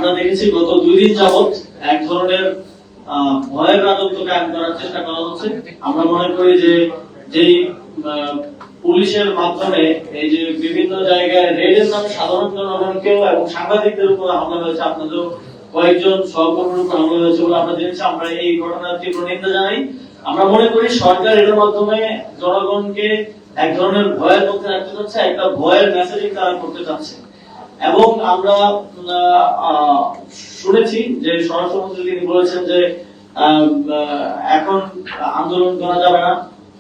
আমরা দেখেছি গত 2 দিন যাবত এক ধরনের ভয়ের রাজত্ব কায়েম করার চেষ্টা করা হচ্ছে। আমরা মনে করি যে যেই পুলিশের মাধ্যমে এই যে বিভিন্ন জায়গায় রেডের নামে সাধারণ জনগণকেও এবং সাংবাদিকদের উপর হামলা হয়েছে, আপনাদের কয়েকজন সহকর্মীর উপর হামলা হয়েছে বলে আমরা জেনেছি। আমরা এই ঘটনার তীব্র নিন্দা জানাই। আমরা মনে করি সরকার এর মাধ্যমে জনগণকে এক ধরনের ভয়ের মধ্যে রাখতে চাচ্ছে, একটা ভয়ের মেসেজিং তারা করতে চাচ্ছে। এবং আমরা শুনেছি যে স্বরাষ্ট্রমন্ত্রী তিনি বলেছেন যে এখন আন্দোলন করা যাবে না,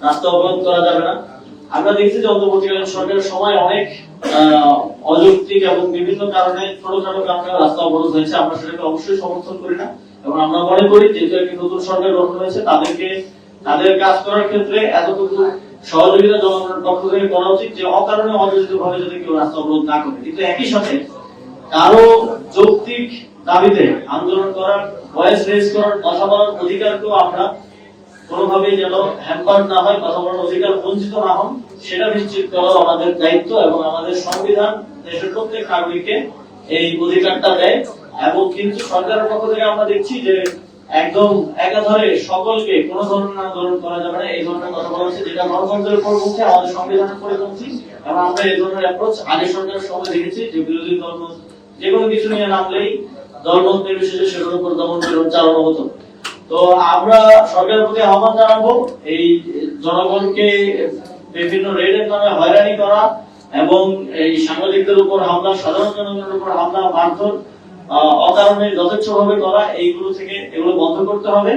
রাস্তা অবরোধ করা যাবে না। আমরা দেখছি যে অন্তর্বর্তীকালীন সরকারের সময় অনেক অযৌক্তিক এবং বিভিন্ন কারণে ছোটখাটো কারণে রাস্তা অবরোধ হয়েছে। আমরা সেটাকে অবশ্যই সমর্থন করি না এবং আমরা মনে করি যেহেতু একটি নতুন সরকার গঠন হয়েছে তাদেরকে তাদের কাজ করার ক্ষেত্রে এতটুকু সহযোগিতা জনগণের পক্ষ থেকে করা উচিত যে অকারণে অযোচিত ভাবে যদি কেউ রাস্তা অবরোধ না করে। কিন্তু একই সাথে কারো যৌক্তিক দাবিতে আন্দোলন করার, ভয়েস রেজ করার, কথা বলার অধিকারকেও আমরা কোনোভাবেই যেন হ্যাম্পার না হয়, কথা বলার অধিকার বঞ্চিত না হন সেটা নিশ্চিত করা আমাদের দায়িত্ব। এবং আমাদের সংবিধান দেশের প্রত্যেক নাগরিককে এই অধিকারটা দেয়। এবং কিন্তু সরকারের পক্ষ থেকে আমরা দেখছি যে একদম একাধারে সকলকে কোনো ধরনের আন্দোলন করা যাবে না এই ধরনের কথা বলা হচ্ছে, যেটা গণতন্ত্রের পরিপন্থী, আমাদের সংবিধানের পরিপন্থী। এবং আমরা এই ধরনের অ্যাপ্রোচ আগে সরকারের সময় দেখেছি যে বিরোধী দলমত যে কোনো কিছু নিয়ে নামলেই দলমত নির্বিশেষে সেগুলোর উপর দমন চালানো হতো। তো আমরা সরকারের প্রতি আহ্বান জানাবো এই জনগণকে বিভিন্ন রেডের নামে হয়রানি করা এবং এই সাংবাদিকদের উপর হামলা, সাধারণ জনগণের উপর হামলা, মারধর অকারণে যথেচ্ছভাবে করা, এইগুলো থেকে এগুলো বন্ধ করতে হবে।